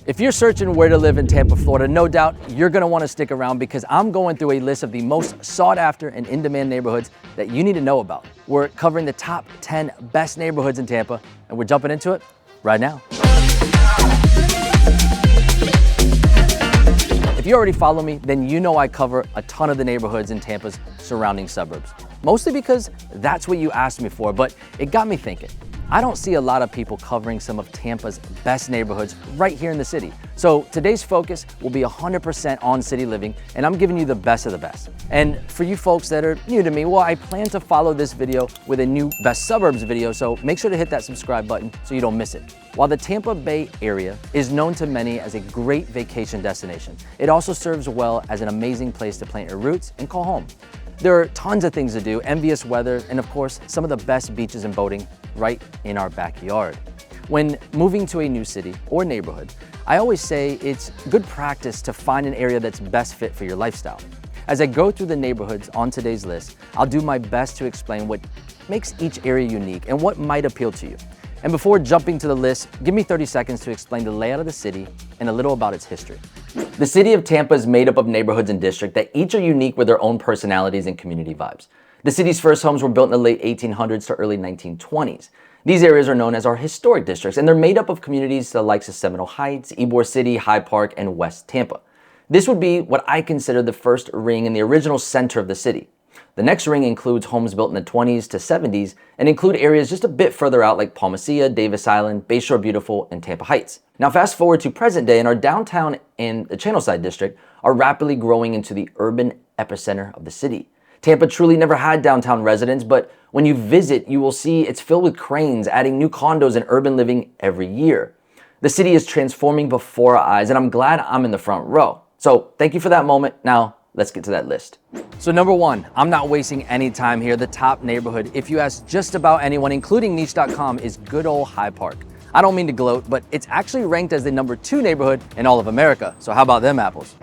If you're searching where to live in Tampa, Florida, no doubt you're gonna wanna stick around because I'm going through a list of the most sought after and in-demand neighborhoods that you need to know about. We're covering the top 10 best neighborhoods in Tampa, and we're jumping into it right now. If you already follow me, then you know I cover a ton of the neighborhoods in Tampa's surrounding suburbs. Mostly because that's what you asked me for, but it got me thinking. I don't see a lot of people covering some of Tampa's best neighborhoods right here in the city. So today's focus will be 100% on city living, and I'm giving you the best of the best. And for you folks that are new to me, well, I plan to follow this video with a new best suburbs video, so make sure to hit that subscribe button so you don't miss it. While the Tampa Bay area is known to many as a great vacation destination, it also serves well as an amazing place to plant your roots and call home. There are tons of things to do, envious weather, and of course, some of the best beaches and boating right in our backyard. When moving to a new city or neighborhood, I always say it's good practice to find an area that's best fit for your lifestyle. As I go through the neighborhoods on today's list, I'll do my best to explain what makes each area unique and what might appeal to you. And before jumping to the list, give me 30 seconds to explain the layout of the city and a little about its history. The city of Tampa is made up of neighborhoods and districts that each are unique with their own personalities and community vibes. The city's first homes were built in the late 1800s to early 1920s. These areas are known as our historic districts, and they're made up of communities the likes of Seminole Heights, Ybor City, Hyde Park, and West Tampa. This would be what I consider the first ring in the original center of the city. The next ring includes homes built in the 20s to 70s and include areas just a bit further out like Palmacia, Davis Island, Bayshore Beautiful, and Tampa Heights. Now fast forward to present day, and our downtown and the Channelside district are rapidly growing into the urban epicenter of the city. Tampa truly never had downtown residents, but when you visit, you will see it's filled with cranes, adding new condos and urban living every year. The city is transforming before our eyes, and I'm glad I'm in the front row. So thank you for that moment. Now, let's get to that list. So number one, I'm not wasting any time here. The top neighborhood, if you ask just about anyone, including niche.com, is good old Hyde Park. I don't mean to gloat, but it's actually ranked as the number 2 neighborhood in all of America. So how about them apples?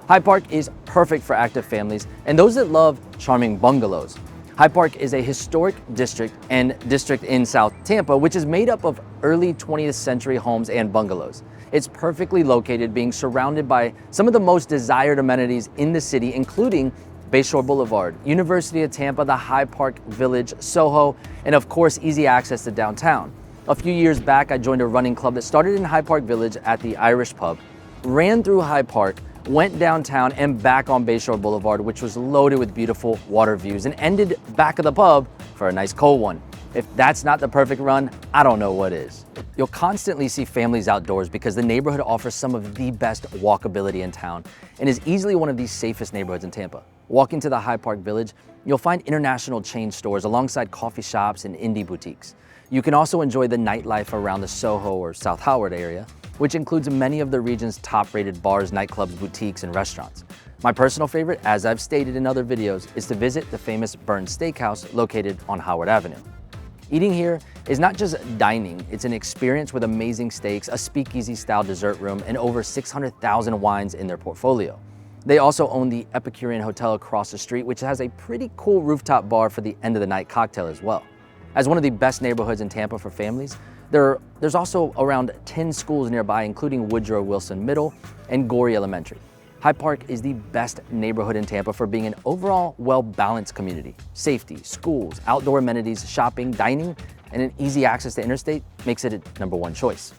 Hyde Park is perfect for active families and those that love charming bungalows. Hyde Park is a historic district in South Tampa, which is made up of early 20th century homes and bungalows. It's perfectly located, being surrounded by some of the most desired amenities in the city, including Bayshore Boulevard, University of Tampa, the Hyde Park Village, Soho, and of course, easy access to downtown. A few years back, I joined a running club that started in Hyde Park Village at the Irish Pub, ran through Hyde Park, went downtown and back on Bayshore Boulevard, which was loaded with beautiful water views, and ended back of the pub for a nice cold one. If that's not the perfect run, I don't know what is. You'll constantly see families outdoors because the neighborhood offers some of the best walkability in town and is easily one of the safest neighborhoods in Tampa. Walking to the Hyde Park Village, you'll find international chain stores alongside coffee shops and indie boutiques. You can also enjoy the nightlife around the Soho or South Howard area, which includes many of the region's top-rated bars, nightclubs, boutiques, and restaurants. My personal favorite, as I've stated in other videos, is to visit the famous Burns Steakhouse located on Howard Avenue. Eating here is not just dining, it's an experience with amazing steaks, a speakeasy-style dessert room, and over 600,000 wines in their portfolio. They also own the Epicurean Hotel across the street, which has a pretty cool rooftop bar for the end-of-the-night cocktail as well. As one of the best neighborhoods in Tampa for families, there's also around 10 schools nearby, including Woodrow Wilson Middle and Gorey Elementary. Hyde Park is the best neighborhood in Tampa for being an overall well-balanced community. Safety, schools, outdoor amenities, shopping, dining, and an easy access to interstate makes it a #1 choice.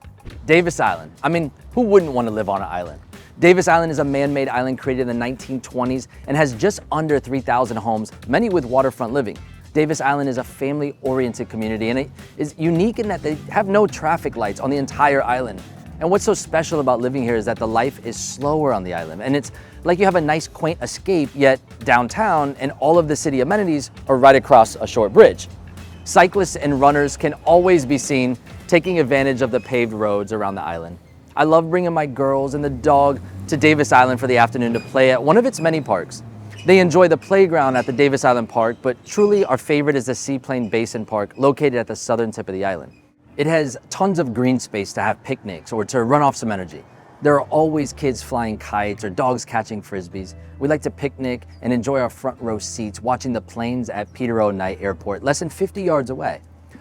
Davis Island. I mean, who wouldn't want to live on an island? Davis Island is a man-made island created in the 1920s and has just under 3,000 homes, many with waterfront living. Davis Island is a family-oriented community, and it is unique in that they have no traffic lights on the entire island. And what's so special about living here is that the life is slower on the island, and it's like you have a nice quaint escape, yet downtown and all of the city amenities are right across a short bridge. Cyclists and runners can always be seen taking advantage of the paved roads around the island. I love bringing my girls and the dog to Davis Island for the afternoon to play at one of its many parks. They enjoy the playground at the Davis Island Park, but truly our favorite is the Seaplane Basin Park located at the southern tip of the island. It has tons of green space to have picnics or to run off some energy. There are always kids flying kites or dogs catching frisbees. We like to picnic and enjoy our front row seats watching the planes at Peter O. Knight Airport, less than 50 yards away.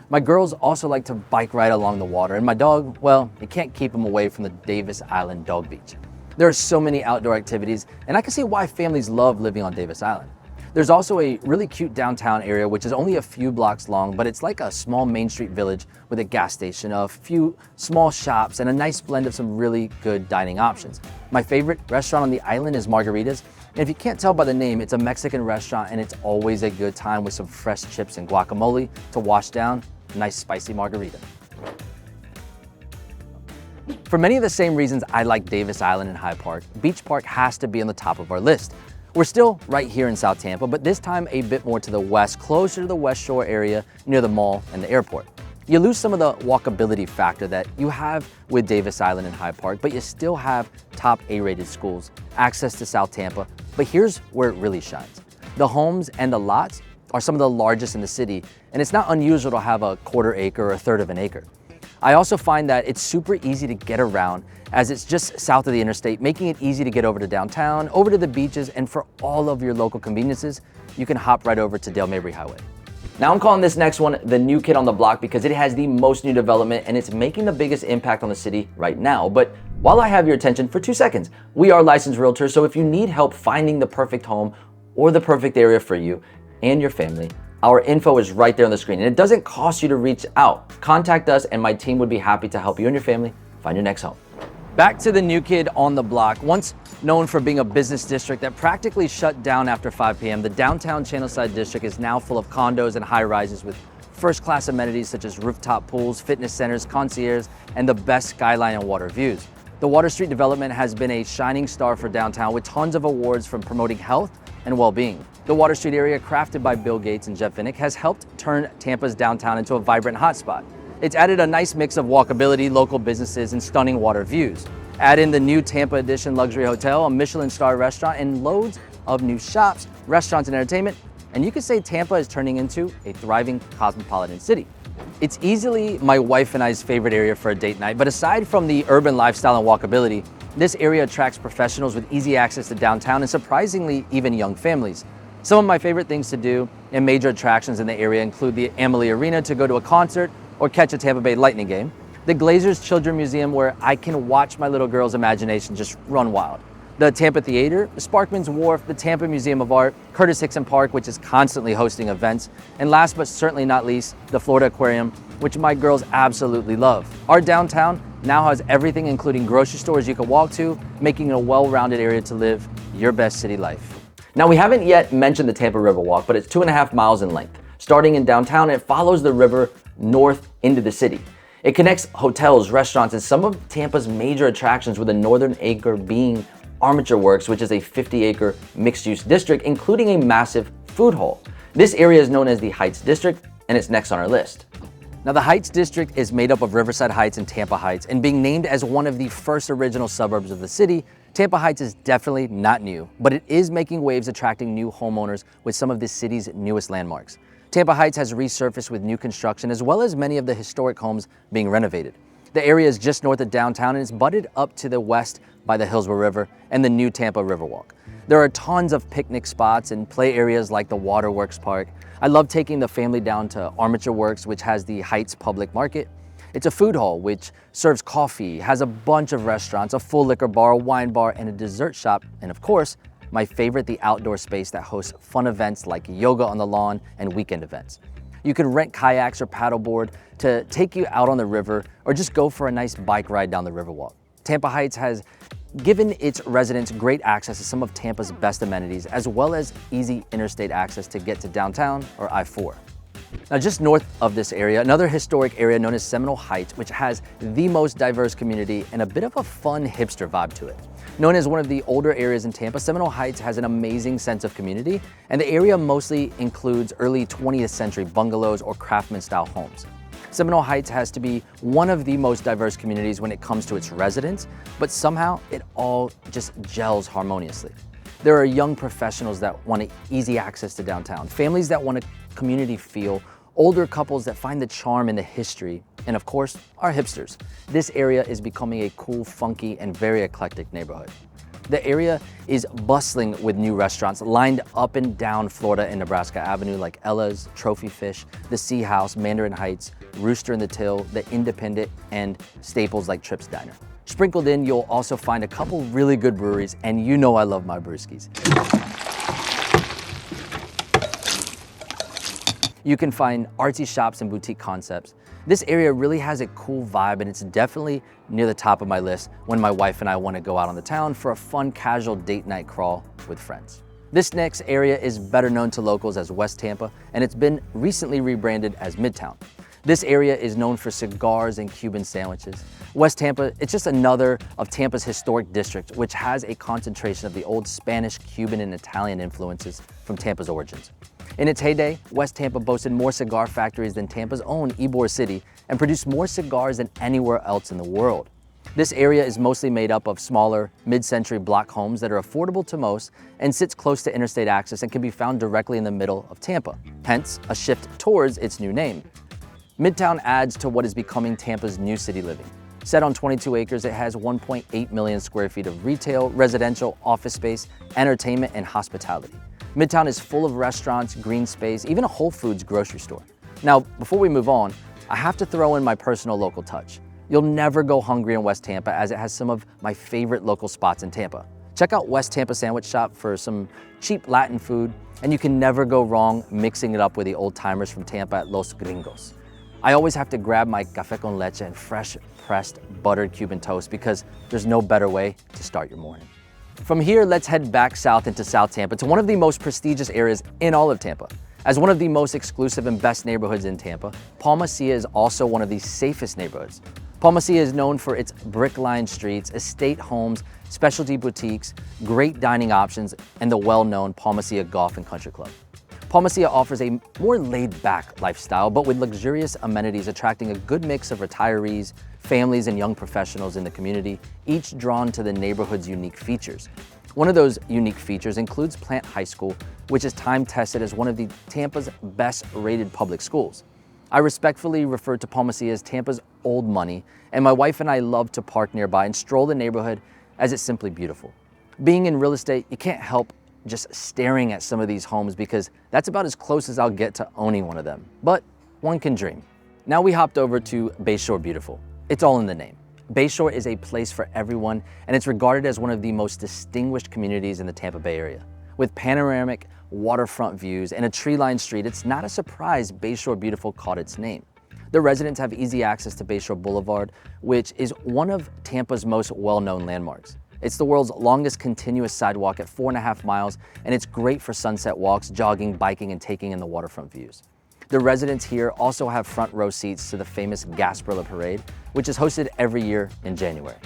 My girls also like to bike ride along the water, and my dog, well, you can't keep him away from the Davis Island Dog Beach. There are so many outdoor activities, and I can see why families love living on Davis Island. There's also a really cute downtown area, which is only a few blocks long, but it's like a small Main Street village with a gas station, a few small shops, and a nice blend of some really good dining options. My favorite restaurant on the island is Margarita's, and if you can't tell by the name, it's a Mexican restaurant, and it's always a good time with some fresh chips and guacamole to wash down a nice spicy margarita. For many of the same reasons I like Davis Island and Hyde Park, Beach Park has to be on the top of our list. We're still right here in South Tampa, but this time a bit more to the west, closer to the West Shore area near the mall and the airport. You lose some of the walkability factor that you have with Davis Island and Hyde Park, but you still have top A-rated schools, access to South Tampa, but here's where it really shines. The homes and the lots are some of the largest in the city, and it's not unusual to have a quarter acre or a third of an acre. I also find that it's super easy to get around as it's just south of the interstate, making it easy to get over to downtown, over to the beaches, and for all of your local conveniences, you can hop right over to Dale Mabry Highway. Now I'm calling this next one the new kid on the block because it has the most new development and it's making the biggest impact on the city right now. But while I have your attention for 2 seconds, we are licensed realtors, so if you need help finding the perfect home or the perfect area for you and your family, our info is right there on the screen, and it doesn't cost you to reach out. Contact us and my team would be happy to help you and your family find your next home. Back to the new kid on the block. Once known for being a business district that practically shut down after 5 p.m., the downtown Channelside district is now full of condos and high-rises with first-class amenities such as rooftop pools, fitness centers, concierge, and the best skyline and water views. The Water Street development has been a shining star for downtown with tons of awards from promoting health and well-being. The Water Street area, crafted by Bill Gates and Jeff Vinnick, has helped turn Tampa's downtown into a vibrant hotspot. It's added a nice mix of walkability, local businesses, and stunning water views. Add in the new Tampa Edition luxury hotel, a Michelin star restaurant, and loads of new shops, restaurants, and entertainment, and you could say Tampa is turning into a thriving cosmopolitan city. It's easily my wife and I's favorite area for a date night, but aside from the urban lifestyle and walkability, this area attracts professionals with easy access to downtown and surprisingly even young families. Some of my favorite things to do and major attractions in the area include the Amalie Arena to go to a concert or catch a Tampa Bay Lightning game, the Glazers Children Museum where I can watch my little girl's imagination just run wild, the Tampa Theater, the Sparkman's Wharf, the Tampa Museum of Art, Curtis Hickson Park, which is constantly hosting events, and last but certainly not least, the Florida Aquarium, which my girls absolutely love. Our downtown now has everything including grocery stores you can walk to, making it a well-rounded area to live your best city life. Now we haven't yet mentioned the Tampa River Walk, but it's 2.5 miles in length. Starting in downtown, it follows the river north into the city. It connects hotels, restaurants, and some of Tampa's major attractions, with the northern acre being Armature Works, which is a 50-acre mixed-use district, including a massive food hall. This area is known as the Heights District, and it's next on our list. Now, the Heights District is made up of Riverside Heights and Tampa Heights, and being named as one of the first original suburbs of the city, Tampa Heights is definitely not new, but it is making waves attracting new homeowners with some of the city's newest landmarks. Tampa Heights has resurfaced with new construction as well as many of the historic homes being renovated. The area is just north of downtown and is butted up to the west by the Hillsborough River and the new Tampa Riverwalk. There are tons of picnic spots and play areas like the Waterworks Park. I love taking the family down to Armature Works, which has the Heights Public Market. It's a food hall which serves coffee, has a bunch of restaurants, a full liquor bar, a wine bar, and a dessert shop, and of course, my favorite, the outdoor space that hosts fun events like yoga on the lawn and weekend events. You can rent kayaks or paddleboard to take you out on the river or just go for a nice bike ride down the Riverwalk. Tampa Heights has given its residents great access to some of Tampa's best amenities, as well as easy interstate access to get to downtown or I-4. Now, just north of this area, another historic area known as Seminole Heights, which has the most diverse community and a bit of a fun hipster vibe to it. Known as one of the older areas in Tampa, Seminole Heights has an amazing sense of community, and the area mostly includes early 20th century bungalows or craftsman-style homes. Seminole Heights has to be one of the most diverse communities when it comes to its residents, but somehow it all just gels harmoniously. There are young professionals that want easy access to downtown, families that want a community feel, older couples that find the charm in the history, and of course, our hipsters. This area is becoming a cool, funky, and very eclectic neighborhood. The area is bustling with new restaurants lined up and down Florida and Nebraska Avenue like Ella's, Trophy Fish, The Sea House, Mandarin Heights, Rooster and the Till, The Independent, and staples like Trips Diner. Sprinkled in, you'll also find a couple really good breweries, and you know I love my brewskis. You can find artsy shops and boutique concepts. This area really has a cool vibe, and it's definitely near the top of my list when my wife and I want to go out on the town for a fun, casual date night crawl with friends. This next area is better known to locals as West Tampa, and it's been recently rebranded as Midtown. This area is known for cigars and Cuban sandwiches. West Tampa, it's just another of Tampa's historic districts, which has a concentration of the old Spanish, Cuban, and Italian influences from Tampa's origins. In its heyday, West Tampa boasted more cigar factories than Tampa's own Ybor City and produced more cigars than anywhere else in the world. This area is mostly made up of smaller, mid-century block homes that are affordable to most and sits close to interstate access and can be found directly in the middle of Tampa, hence a shift towards its new name. Midtown adds to what is becoming Tampa's new city living. Set on 22 acres, it has 1.8 million square feet of retail, residential, office space, entertainment, and hospitality. Midtown is full of restaurants, green space, even a Whole Foods grocery store. Now, before we move on, I have to throw in my personal local touch. You'll never go hungry in West Tampa, as it has some of my favorite local spots in Tampa. Check out West Tampa Sandwich Shop for some cheap Latin food, and you can never go wrong mixing it up with the old timers from Tampa at Los Gringos. I always have to grab my café con leche and fresh pressed buttered Cuban toast because there's no better way to start your morning. From here, let's head back south into South Tampa to one of the most prestigious areas in all of Tampa. As one of the most exclusive and best neighborhoods in Tampa, Palma Seca is also one of the safest neighborhoods. Palma Seca is known for its brick-lined streets, estate homes, specialty boutiques, great dining options, and the well-known Palma Seca Golf and Country Club. Palma Seca offers a more laid-back lifestyle, but with luxurious amenities attracting a good mix of retirees, families, and young professionals in the community, each drawn to the neighborhood's unique features. One of those unique features includes Plant High School, which is time-tested as one of the Tampa's best-rated public schools. I respectfully refer to Palma Seca as Tampa's old money, and my wife and I love to park nearby and stroll the neighborhood as it's simply beautiful. Being in real estate, you can't help just staring at some of these homes because that's about as close as I'll get to owning one of them. But one can dream. Now we hopped over to Bayshore Beautiful. It's all in the name. Bayshore is a place for everyone, and it's regarded as one of the most distinguished communities in the Tampa Bay area. With panoramic waterfront views and a tree-lined street, it's not a surprise Bayshore Beautiful caught its name. The residents have easy access to Bayshore Boulevard, which is one of Tampa's most well-known landmarks. It's the world's longest continuous sidewalk at 4.5 miles, and it's great for sunset walks, jogging, biking, and taking in the waterfront views. The residents here also have front row seats to the famous Gasparilla Parade, which is hosted every year in January.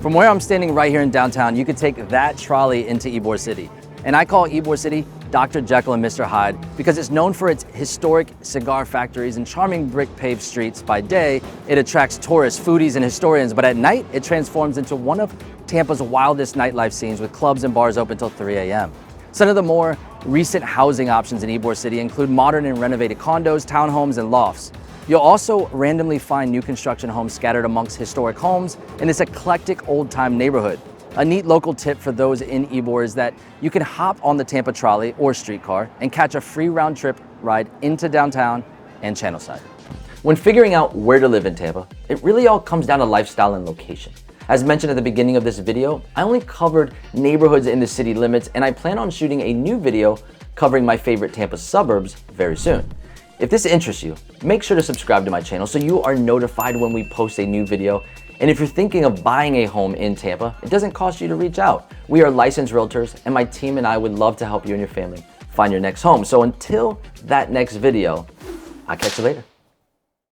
From where I'm standing right here in downtown, you could take that trolley into Ybor City. And I call Ybor City Dr. Jekyll and Mr. Hyde because it's known for its historic cigar factories and charming brick-paved streets. By day, it attracts tourists, foodies, and historians, but at night, it transforms into one of Tampa's wildest nightlife scenes with clubs and bars open till 3 a.m. Some of the more recent housing options in Ybor City include modern and renovated condos, townhomes, and lofts. You'll also randomly find new construction homes scattered amongst historic homes in this eclectic old-time neighborhood. A neat local tip for those in Ybor is that you can hop on the Tampa trolley or streetcar and catch a free round-trip ride into downtown and Channelside. When figuring out where to live in Tampa, it really all comes down to lifestyle and location. As mentioned at the beginning of this video, I only covered neighborhoods in the city limits, and I plan on shooting a new video covering my favorite Tampa suburbs very soon. If this interests you, make sure to subscribe to my channel so you are notified when we post a new video. And if you're thinking of buying a home in Tampa, it doesn't cost you to reach out. We are licensed realtors, and my team and I would love to help you and your family find your next home. So until that next video, I'll catch you later.